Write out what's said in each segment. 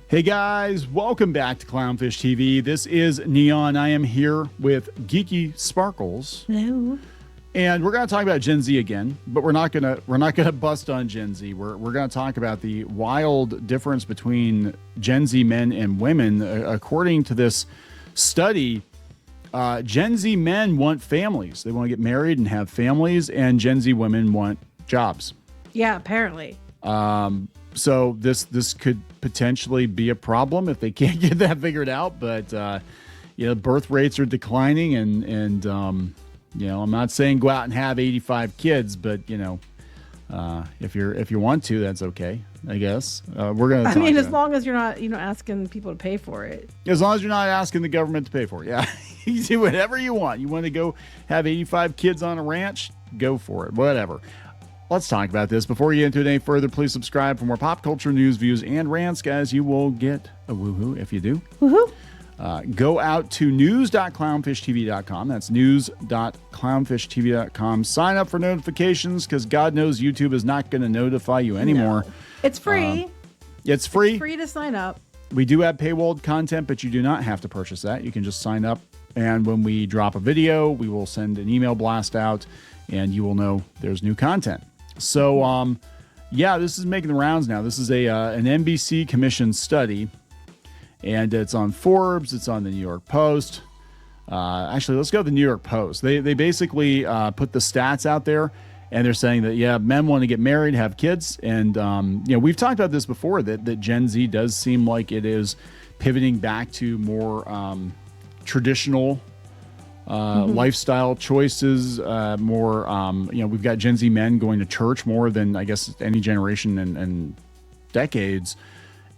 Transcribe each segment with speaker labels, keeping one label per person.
Speaker 1: Hey guys, welcome back to Clownfish TV. This is Kneon. I am here with Geeky Sparkles.
Speaker 2: Hello.
Speaker 1: And we're going to talk about Gen Z again, but we're not going to bust on Gen Z. We're going to talk about the wild difference between Gen Z men and women. According to this study, Gen Z men want families. They want to get married and have families, and Gen Z women want jobs.
Speaker 2: Yeah, apparently.
Speaker 1: So this could potentially be a problem if they can't get that figured out. But birth rates are declining, and I'm not saying go out and have 85 kids, but if you want to, that's okay, I guess. We're gonna.
Speaker 2: I mean, as long as you're not asking people to pay for it.
Speaker 1: As long as you're not asking the government to pay for it, yeah. You do whatever you want. You want to go have 85 kids on a ranch? Go for it. Whatever. Let's talk about this. Before we get into it any further, please subscribe for more pop culture news, views, and rants, guys. You will get a woohoo if you do.
Speaker 2: Woohoo!
Speaker 1: Go out to news.clownfishtv.com. That's news.clownfishtv.com. Sign up for notifications because God knows YouTube is not going to notify you anymore.
Speaker 2: No. It's free.
Speaker 1: It's free.
Speaker 2: It's free to sign up.
Speaker 1: We do have paywalled content, but you do not have to purchase that. You can just sign up, and when we drop a video, we will send an email blast out, and you will know there's new content. So, this is making the rounds now. This is an NBC commissioned study, and it's on Forbes. It's on the New York Post. Actually, let's go to the New York Post. They basically put the stats out there, and they're saying that, men want to get married, have kids. And, we've talked about this before, that Gen Z does seem like it is pivoting back to more traditional lifestyle choices, more, we've got Gen Z men going to church more than I guess any generation in decades.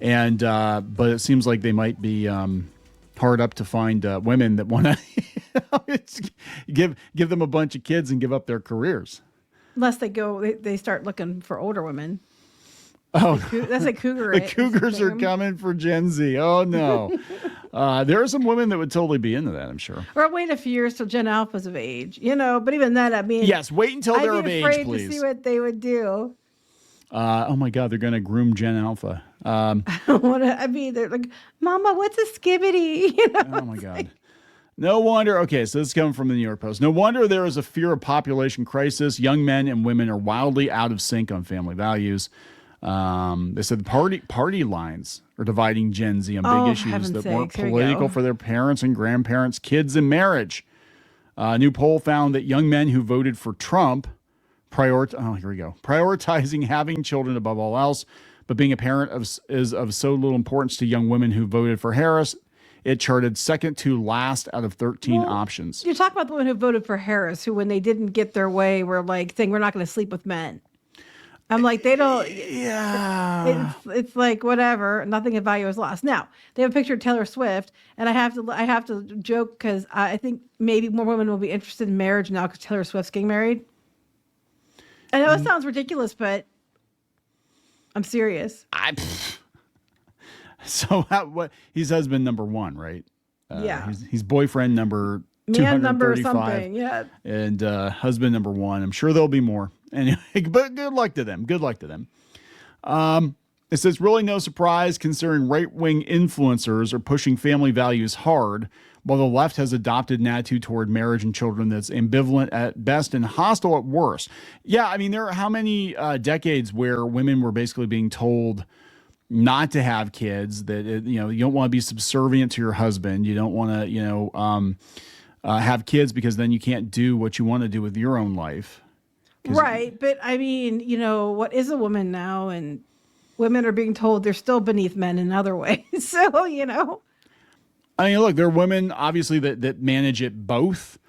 Speaker 1: And, but it seems like they might be, hard up to find, women that want to give them a bunch of kids and give up their careers.
Speaker 2: Unless they start looking for older women.
Speaker 1: Oh,
Speaker 2: that's a cougar.
Speaker 1: The cougars are coming for Gen Z. Oh no. There are some women that would totally be into that, I'm sure.
Speaker 2: Or wait a few years till Gen Alpha's of age, but even then, I mean,
Speaker 1: yes, wait until they're of age, please.
Speaker 2: I'd be afraid to see what they would do.
Speaker 1: Oh my God, they're going to groom Gen Alpha.
Speaker 2: They're like, Mama, what's a skibbity?
Speaker 1: Oh my God. No wonder. Okay, so this is coming from the New York Post. No wonder there is a fear of population crisis. Young men and women are wildly out of sync on family values. They said the party lines are dividing Gen Z on big issues that weren't political for their parents and grandparents, kids, and marriage. A new poll found that young men who voted for Trump prioritizing having children above all else, but being a parent is of so little importance to young women who voted for Harris. It charted second to last out of 13 options.
Speaker 2: You talk about the women who voted for Harris, who, when they didn't get their way, were like saying, we're not going to sleep with men. I'm like, they don't.
Speaker 1: Yeah.
Speaker 2: It's like, whatever. Nothing of value is lost. Now, they have a picture of Taylor Swift, and I have to joke because I think maybe more women will be interested in marriage now because Taylor Swift's getting married. I know it sounds ridiculous, but I'm serious.
Speaker 1: So what? He's husband number one, right?
Speaker 2: Yeah.
Speaker 1: He's boyfriend number
Speaker 2: Man number
Speaker 1: 235,
Speaker 2: something, yeah.
Speaker 1: And husband number one. I'm sure there'll be more. Anyway, but good luck to them. Good luck to them. It says, really no surprise considering right-wing influencers are pushing family values hard, while the left has adopted an attitude toward marriage and children that's ambivalent at best and hostile at worst. Yeah, I mean, there are how many decades where women were basically being told not to have kids, that, you don't want to be subservient to your husband. You don't want to, have kids because then you can't do what you want to do with your own life.
Speaker 2: Right. But I mean, what is a woman now? And women are being told they're still beneath men in other ways. So,
Speaker 1: I mean, look, there are women obviously that manage it both,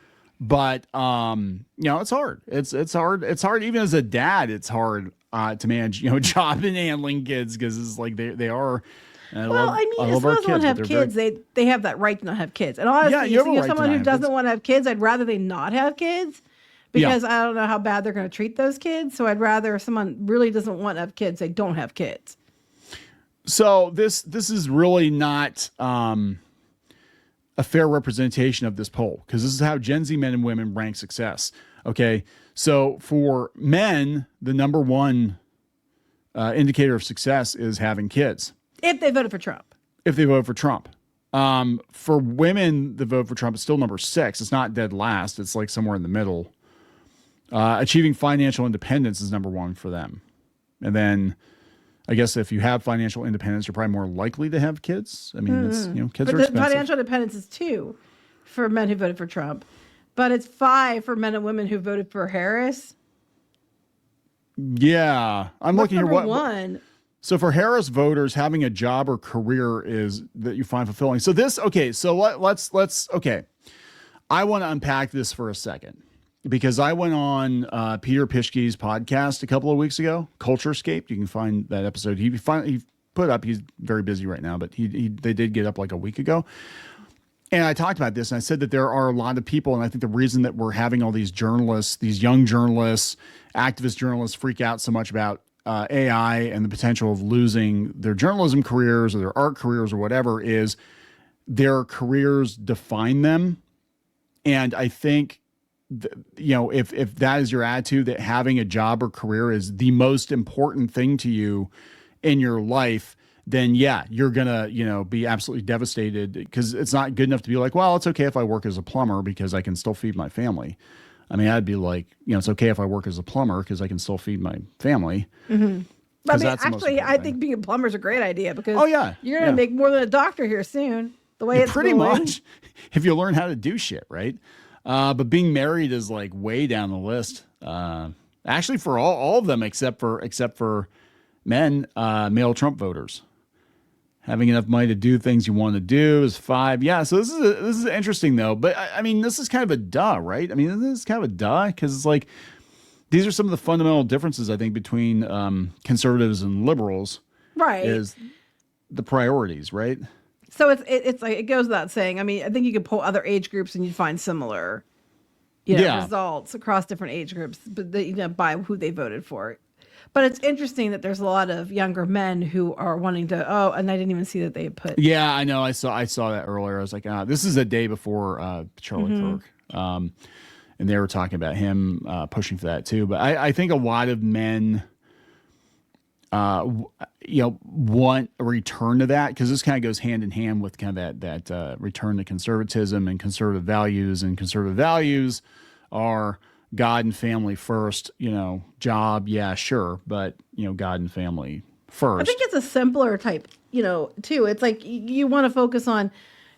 Speaker 1: but it's hard. It's hard. It's hard. Even as a dad, it's hard to manage, job and handling kids because it's like they are.
Speaker 2: As long as they don't have kids, they have that right to not have kids. And honestly, someone who doesn't want to have kids, I'd rather they not have kids because I don't know how bad they're going to treat those kids. So I'd rather if someone really doesn't want to have kids, they don't have kids.
Speaker 1: So this is really not a fair representation of this poll because this is how Gen Z men and women rank success. Okay, so for men, the number one indicator of success is having kids.
Speaker 2: If they voted for Trump.
Speaker 1: If they vote for Trump. For women, the vote for Trump is still number 6. It's not dead last. It's like somewhere in the middle. Achieving financial independence is number 1 for them. And then I guess if you have financial independence, you're probably more likely to have kids. I mean, it's, kids are expensive.
Speaker 2: Financial independence is 2 for men who voted for Trump, but it's 5 for men and women who voted for Harris.
Speaker 1: Yeah. I'm looking here.
Speaker 2: What 1?
Speaker 1: So for Harris voters, having a job or career is that you find fulfilling. So let's I want to unpack this for a second because I went on Peter Pischke's podcast a couple of weeks ago, Culturescape. You can find that episode. He put up, he's very busy right now, but they did get up like a week ago. And I talked about this and I said that there are a lot of people. And I think the reason that we're having all these journalists, these young journalists, activist journalists freak out so much about AI and the potential of losing their journalism careers or their art careers or whatever is their careers define them. And I think, if that is your attitude, that having a job or career is the most important thing to you in your life, then yeah, you're going to, be absolutely devastated because it's not good enough to be like, well, it's okay if I work as a plumber because I can still feed my family. I mean, I'd be like, it's okay if I work as a plumber because I can still feed my family.
Speaker 2: Mm-hmm. But I think being a plumber is a great idea because you're going to make more than a doctor here soon. The way it's
Speaker 1: pretty
Speaker 2: going.
Speaker 1: much, if you learn how to do shit, right? But being married is like way down the list. Actually, for all of them except for men, male Trump voters. Having enough money to do things you want to do is 5. Yeah, so this is interesting though. But I mean, this is kind of a duh, right? I mean, this is kind of a duh because it's like these are some of the fundamental differences I think between conservatives and liberals.
Speaker 2: Right.
Speaker 1: Is the priorities, right?
Speaker 2: So it's like it goes without saying. I mean, I think you could pull other age groups and you'd find similar, results across different age groups, but by who they voted for. But it's interesting that there's a lot of younger men who are wanting to. Oh, and I didn't even see that they had put.
Speaker 1: Yeah, I know. I saw that earlier. I was like, this is a day before Charlie Kirk, and they were talking about him pushing for that too. But I think a lot of men, want a return to that because this kind of goes hand in hand with kind of that return to conservatism and conservative values. And conservative values are God and family first, job, yeah, sure. But, God and family first.
Speaker 2: I think it's a simpler type, too. It's like you want to focus on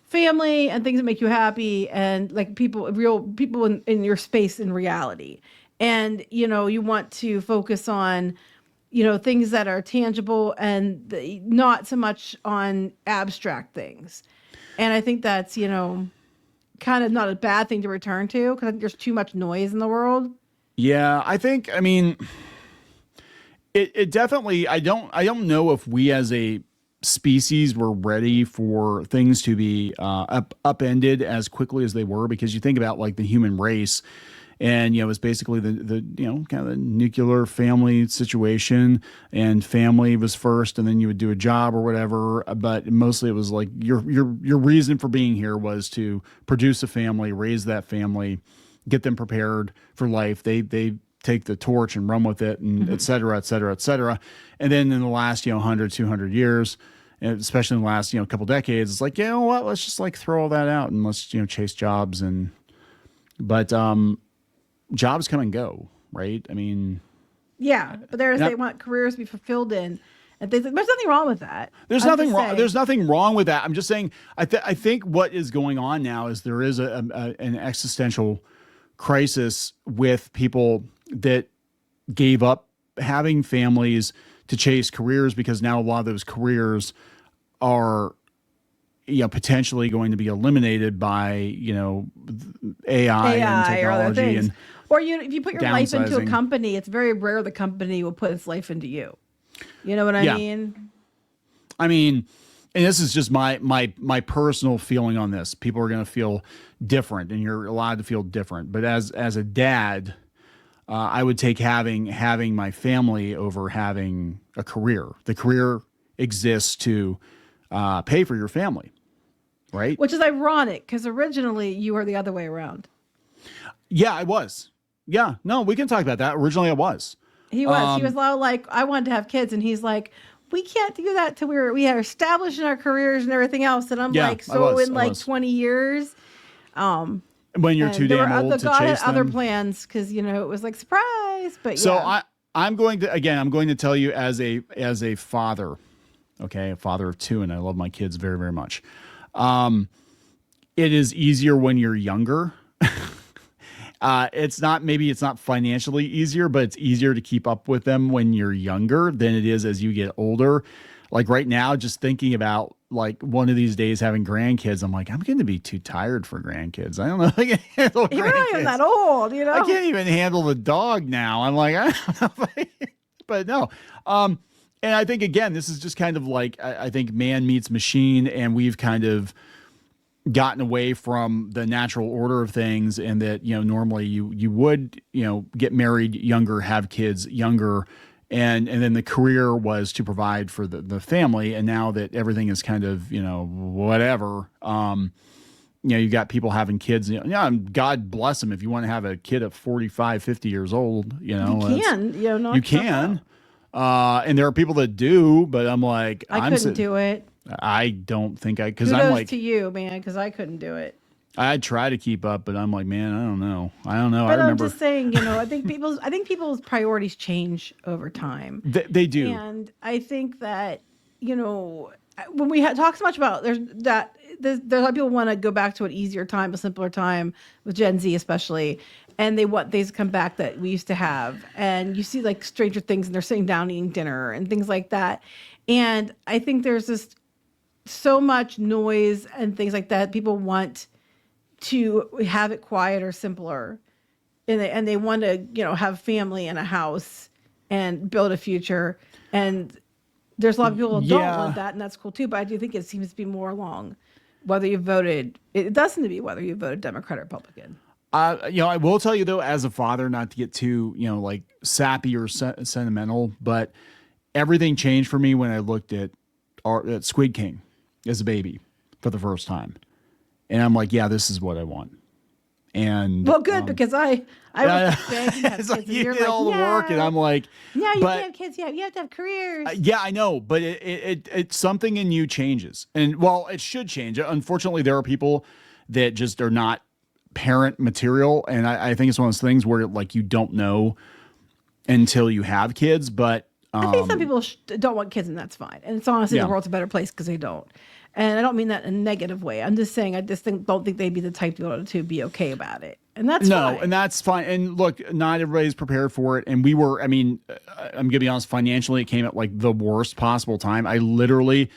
Speaker 2: family and things that make you happy and like real people in your space in reality. And, you want to focus on, things that are tangible and not so much on abstract things. And I think that's, kind of not a bad thing to return to because I think there's too much noise in the world.
Speaker 1: Yeah, I mean, it definitely, I don't know if we as a species were ready for things to be upended as quickly as they were because you think about like the human race and, it's basically the kind of the nuclear family situation and family was first and then you would do a job or whatever. But mostly it was like your reason for being here was to produce a family, raise that family, get them prepared for life. They take the torch and run with it and et cetera, et cetera, et cetera. And then in the last, 100, 200 years, and especially in the last, couple decades, it's like, let's just like throw all that out and let's, chase jobs but jobs come and go, right? I mean,
Speaker 2: yeah, but they want careers to be fulfilled in, and things. There's nothing wrong with that.
Speaker 1: There's nothing wrong. There's nothing wrong with that. I'm just saying. I think what is going on now is there is an existential crisis with people that gave up having families to chase careers because now a lot of those careers are potentially going to be eliminated by AI and technology
Speaker 2: or if you put your life into a company, it's very rare the company will put its life into you. You know what I mean?
Speaker 1: I mean, and this is just my personal feeling on this. People are going to feel different, and you're allowed to feel different. But as a dad, I would take having my family over having a career. The career exists to pay for your family, right?
Speaker 2: Which is ironic because originally you were the other way around.
Speaker 1: Yeah, I was. Yeah, no, we can talk about that. Originally, I was.
Speaker 2: He was. He was like, I wanted to have kids, and he's like, we can't do that till we are established in our careers and everything else. And I'm
Speaker 1: Yeah,
Speaker 2: like, so in like
Speaker 1: was.
Speaker 2: 20 years,
Speaker 1: When you're too
Speaker 2: there
Speaker 1: damn
Speaker 2: were
Speaker 1: old to
Speaker 2: God had
Speaker 1: chase
Speaker 2: other
Speaker 1: them.
Speaker 2: plans because it was like surprise. But
Speaker 1: So
Speaker 2: yeah.
Speaker 1: I'm going to tell you as a father, okay, a father of 2, and I love my kids very, very much. It is easier when you're younger. It's not financially easier, but it's easier to keep up with them when you're younger than it is as you get older. Like right now, just thinking about like one of these days having grandkids, I'm like, I'm going to be too tired for grandkids. I don't know if I can handle
Speaker 2: You're not even that old,
Speaker 1: I can't even handle the dog now. I'm like, I don't know but no. And I think, again, this is just kind of like, I think man meets machine, and we've kind of gotten away from the natural order of things, and that, normally you would, get married younger, have kids younger, and then the career was to provide for the family. And now that everything is kind of, whatever, you got people having kids, God bless them. If you want to have a kid at 45, 50 years old,
Speaker 2: you can,
Speaker 1: you can. And there are people that do, but I'm like,
Speaker 2: I couldn't do it.
Speaker 1: I don't think because
Speaker 2: Kudos
Speaker 1: I'm like
Speaker 2: to you, man, because I couldn't do it.
Speaker 1: I try to keep up, but I'm like, man, I don't know.
Speaker 2: But I'm just saying, I think people's priorities change over time.
Speaker 1: They do,
Speaker 2: and I think that when we talk so much about there's a lot of people want to go back to an easier time, a simpler time with Gen Z especially, and they want things to come back that we used to have. And you see like Stranger Things, and they're sitting down eating dinner and things like that. And I think there's just so much noise and things like that. People want to have it quieter, simpler, and they want to have family and a house and build a future. And there's a lot of people who don't want that, and that's cool too. But I do think it seems to be more along whether you voted. It does seem to be whether you voted Democrat or Republican.
Speaker 1: I will tell you though, as a father, not to get too like sappy or sentimental, but everything changed for me when I looked at Squid King as a baby for the first time, and I'm like, yeah, this is what I want. And
Speaker 2: well, good, because I was begging to have
Speaker 1: it's
Speaker 2: kids,
Speaker 1: like
Speaker 2: and
Speaker 1: you
Speaker 2: you're
Speaker 1: did
Speaker 2: like,
Speaker 1: all the work, and I'm like,
Speaker 2: no, you can't have kids yet. You have to have careers.
Speaker 1: Yeah, I know, but it's something in you changes, and well, it should change. Unfortunately, there are people that just are not parent material, and I think it's one of those things where like you don't know until you have kids. But
Speaker 2: I think some people don't want kids, and that's fine. And it's honestly the world's a better place because they don't. And I don't mean that in a negative way. I'm just saying don't think they'd be the type to be okay about it. And that's fine.
Speaker 1: And that's fine. And look, not everybody's prepared for it. And we were, I'm going to be honest, financially, it came at like the worst possible time. I literally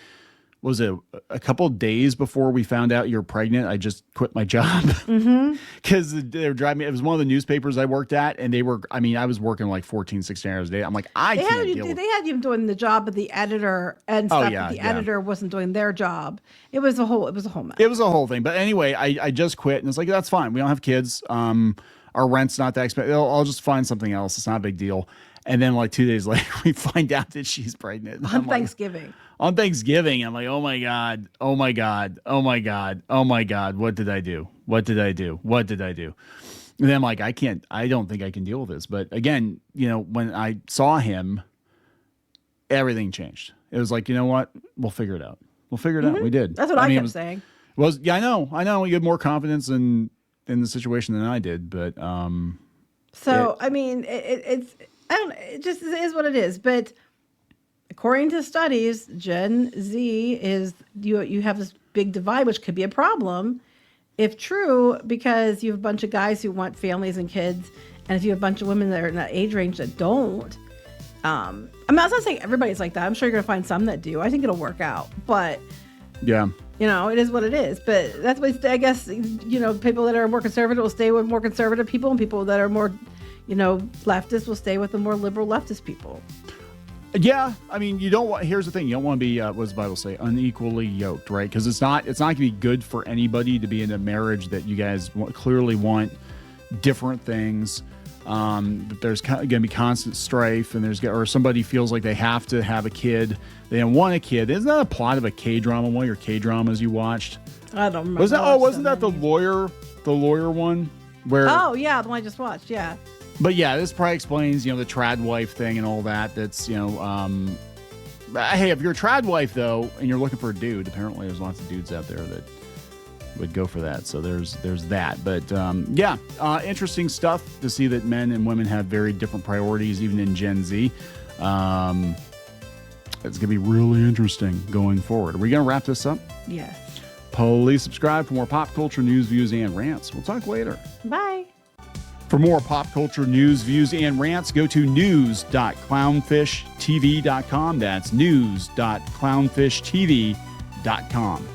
Speaker 1: was a couple of days before we found out you're pregnant. I just quit my job because they were driving me. It was one of the newspapers I worked at, and I was working like 14, 16 hours a day. I'm like, they
Speaker 2: had you doing the job of the editor and stuff. But the editor wasn't doing their job. It was a whole mess.
Speaker 1: It was a whole thing. But anyway, I just quit, and it's like, that's fine. We don't have kids. Our rent's not that expensive. I'll just find something else. It's not a big deal. And then like 2 days later, we find out that she's pregnant.
Speaker 2: On Thanksgiving.
Speaker 1: On Thanksgiving, I'm like, oh my God, oh my God, oh my God, oh my God, what did I do? What did I do? What did I do? And then I'm like, I don't think I can deal with this. But again, when I saw him, everything changed. It was like, you know what? We'll figure it out. We'll figure it out. We did.
Speaker 2: That's what I kept saying.
Speaker 1: I know. You had more confidence in the situation than I did, but
Speaker 2: it just is what it is. But according to studies, Gen Z is you have this big divide, which could be a problem if true, because you have a bunch of guys who want families and kids, and if you have a bunch of women that are in that age range that don't. I'm not saying everybody's like that. I'm sure you're gonna find some that do. I think it'll work out, but
Speaker 1: yeah,
Speaker 2: it is what it is. But that's what I guess. People that are more conservative will stay with more conservative people, and people that are more leftist will stay with the more liberal leftist people.
Speaker 1: Yeah, you don't want. Here's the thing: you don't want to be, what does the Bible say, unequally yoked, right? Because it's not going to be good for anybody to be in a marriage that you guys clearly want different things. That there's going to be constant strife, and or somebody feels like they have to have a kid. They don't want a kid. Isn't that a plot of a K-drama? One of your K-dramas you watched?
Speaker 2: I don't remember.
Speaker 1: Wasn't that the lawyer one?
Speaker 2: Oh yeah, the one I just watched. Yeah.
Speaker 1: But yeah, this probably explains, the trad wife thing and all that. That's, Hey, if you're a trad wife, though, and you're looking for a dude, apparently there's lots of dudes out there that would go for that. So there's that. But interesting stuff to see that men and women have very different priorities, even in Gen Z. It's going to be really interesting going forward. Are we going to wrap this up?
Speaker 2: Yes.
Speaker 1: Please subscribe for more pop culture news, views, and rants. We'll talk later.
Speaker 2: Bye.
Speaker 1: For more pop culture news, views, and rants, go to news.clownfishtv.com. That's news.clownfishtv.com.